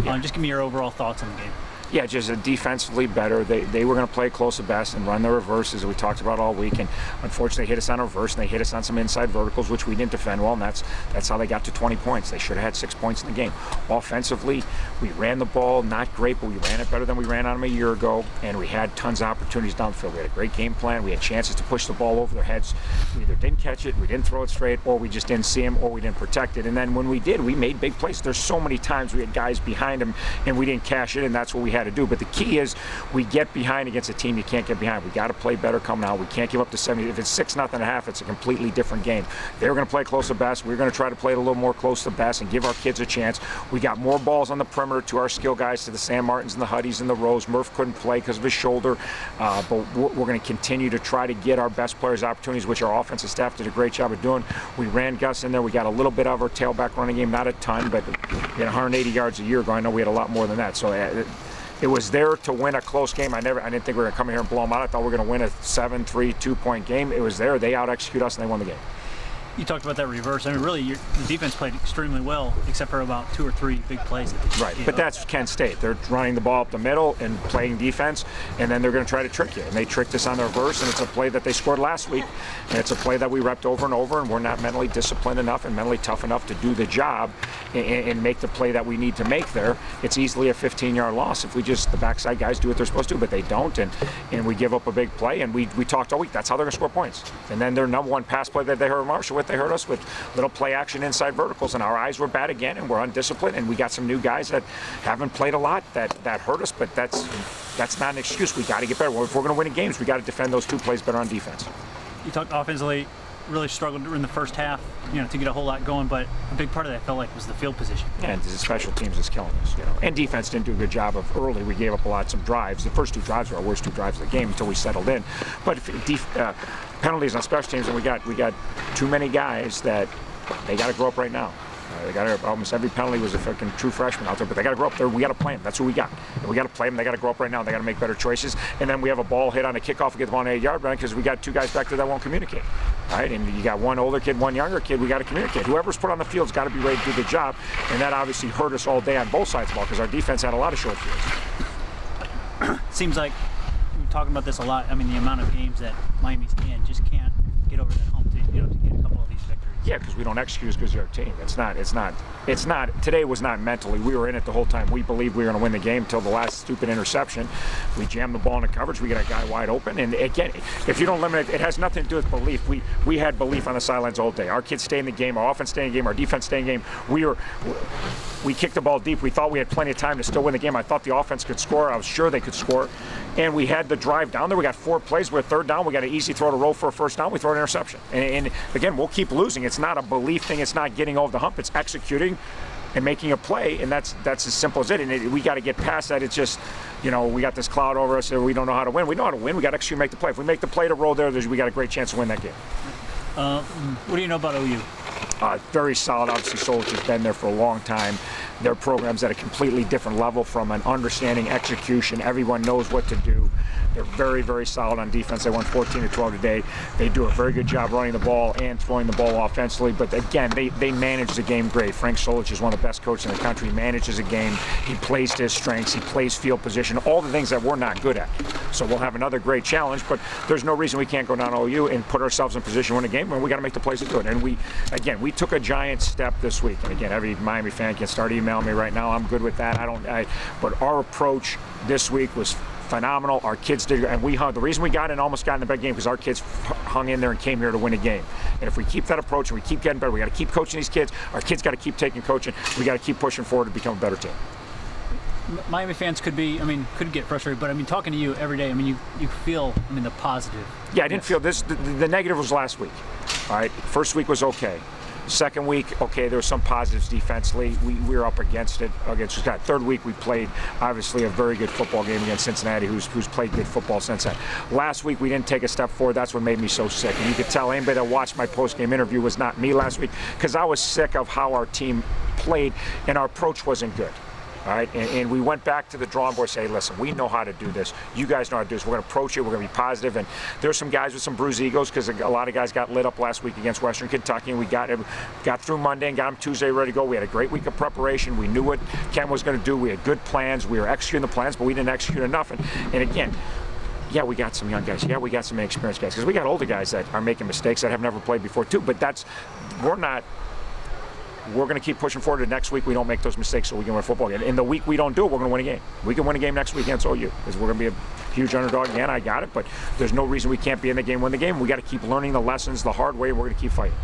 Just give me your overall thoughts on the game. Yeah, just defensively better. They were going to play close to best and run the reverses that we talked about all week. And unfortunately, they hit us on a reverse and they hit us on some inside verticals, which we didn't defend well. And that's how they got to 20 points. They should have had 6 points in the game. Offensively, we ran the ball, not great, but we ran it better than we ran on them a year ago. And we had tons of opportunities downfield. We had a great game plan. We had chances to push the ball over their heads. We either didn't catch it, we didn't throw it straight, or we just didn't see them, or we didn't protect it. And then when we did, we made big plays. There's so many times we had guys behind them and we didn't cash it, and that's what we had to do. But the key is we get behind against a team you can't get behind. We got to play better coming out. We can't give up to 70. If it's 6-0 at half, it's a completely different game. They're going to play close to best. We're going to try to play it a little more close to best and give our kids a chance. We got more balls on the perimeter to our skill guys, to the Sam Martins and the Huddies and the Rose. Murph couldn't play because of his shoulder, but we're going to continue to try to get our best players opportunities, which our offensive staff did a great job of doing. We ran Gus in there. We got a little bit of our tailback running game, not a ton, but we had 180 yards a year ago. I know we had a lot more than that. So it was there to win a close game. I didn't think we were going to come here and blow them out. I thought we were going to win a 7-3, 2-point game. It was there. They out-execute us, and they won the game. You talked about that reverse. I mean, really, the defense played extremely well, except for about 2 or 3 big plays. Right, but that's Kent State. They're running the ball up the middle and playing defense, and then they're going to try to trick you. And they tricked us on the reverse, and it's a play that they scored last week, and it's a play that we repped over and over, and we're not mentally disciplined enough and mentally tough enough to do the job and make the play that we need to make there. It's easily a 15-yard loss if we just, the backside guys do what they're supposed to, but they don't, and we give up a big play, and we talked all week. That's how they're going to score points. And then their number one pass play that they hurt Marshall with, they hurt us with little play action inside verticals, and our eyes were bad again, and we're undisciplined, and we got some new guys that haven't played a lot that hurt us, but that's not an excuse. We got to get better. If we're going to win in games, we got to defend those 2 plays better on defense. You talked offensively, really struggled in the first half, to get a whole lot going, but a big part of that I felt like was the field position. Yeah, and the special teams is killing us, And defense didn't do a good job of early. We gave up a lot, some drives. The first 2 drives were our worst 2 drives of the game until we settled in. But penalties on special teams, and we got too many guys that they got to grow up right now. They got almost every penalty was a fucking true freshman out there, but they got to grow up. We got to play them. That's who we got. And we got to play them. They got to grow up right now. They got to make better choices. And then we have a ball hit on a kickoff and get the ball on an 8-yard run because we got 2 guys back there that won't communicate. Right? And you got 1 older kid, 1 younger kid. We got to communicate. Whoever's put on the field's got to be ready to do the job. And that obviously hurt us all day on both sides of the ball because our defense had a lot of short fields. Seems like we're talking about this a lot. I mean, the amount of games that Miami's in just can't get over that hump to get a couple of these victories. Yeah, because we don't execute because you're our team. It's not. Today was not mentally. We were in it the whole time. We believed we were going to win the game until the last stupid interception. We jammed the ball into coverage. We got a guy wide open. And again, if you don't limit it, it has nothing to do with belief. We had belief on the sidelines all day. Our kids stay in the game. Our offense stay in the game. Our defense stay in the game. We kicked the ball deep. We thought we had plenty of time to still win the game. I thought the offense could score. I was sure they could score. And we had the drive down there. We got 4 plays. We're 3rd down. We got an easy throw to roll for a first down. We throw an interception. And again, we'll keep losing. It's not a belief thing. It's not getting over the hump. It's executing and making a play. And that's as simple as it. And we got to get past that. It's just, we got this cloud over us and we don't know how to win. We know how to win. We got to execute and make the play. If we make the play to roll there, we got a great chance to win that game. What do you know about OU? Very solid. Obviously, Solich has been there for a long time. Their program's at a completely different level from an understanding, execution. Everyone knows what to do. They're very, very solid on defense. They won 14-12 today. They do a very good job running the ball and throwing the ball offensively. But again, they manage the game great. Frank Solich is one of the best coaches in the country. He manages a game. He plays to his strengths. He plays field position. All the things that we're not good at. So we'll have another great challenge. But there's no reason we can't go down to OU and put ourselves in position to win a game when we got to make the plays to do it. And we took a giant step this week. And again, every Miami fan can start emailing me right now. I'm good with that. But our approach this week was phenomenal. Our kids did, and we hung. The reason we almost got in the big game because our kids hung in there and came here to win a game. And if we keep that approach and we keep getting better, we got to keep coaching these kids. Our kids got to keep taking coaching. We got to keep pushing forward to become a better team. Miami fans could get frustrated, but talking to you every day, you feel, the positive. Yeah, I didn't feel this. The negative was last week. All right, first week was okay. Second week, okay, there were some positives defensively. We were up against Scott. Third week, we played, obviously, a very good football game against Cincinnati, who's played good football since then. Last week, we didn't take a step forward. That's what made me so sick. And you could tell anybody that watched my post-game interview was not me last week because I was sick of how our team played and our approach wasn't good. All right, and we went back to the drawing board, say, listen, we know how to do this. You guys know how to do this. We're going to approach it. We're going to be positive. And there's some guys with some bruised egos because a lot of guys got lit up last week against Western Kentucky, and we got through Monday and got them Tuesday ready to go. We had a great week of preparation. We knew what Ken was going to do. We had good plans. We were executing the plans, but we didn't execute enough. And again, yeah, we got some young guys. Yeah, we got some inexperienced guys because we got older guys that are making mistakes that have never played before too. But we're going to keep pushing forward to next week. We don't make those mistakes so we can win a football game. In the week we don't do it, we're going to win a game. We can win a game next week against OU because we're going to be a huge underdog again. I got it, but there's no reason we can't be in the game, win the game. We got to keep learning the lessons the hard way. We're going to keep fighting.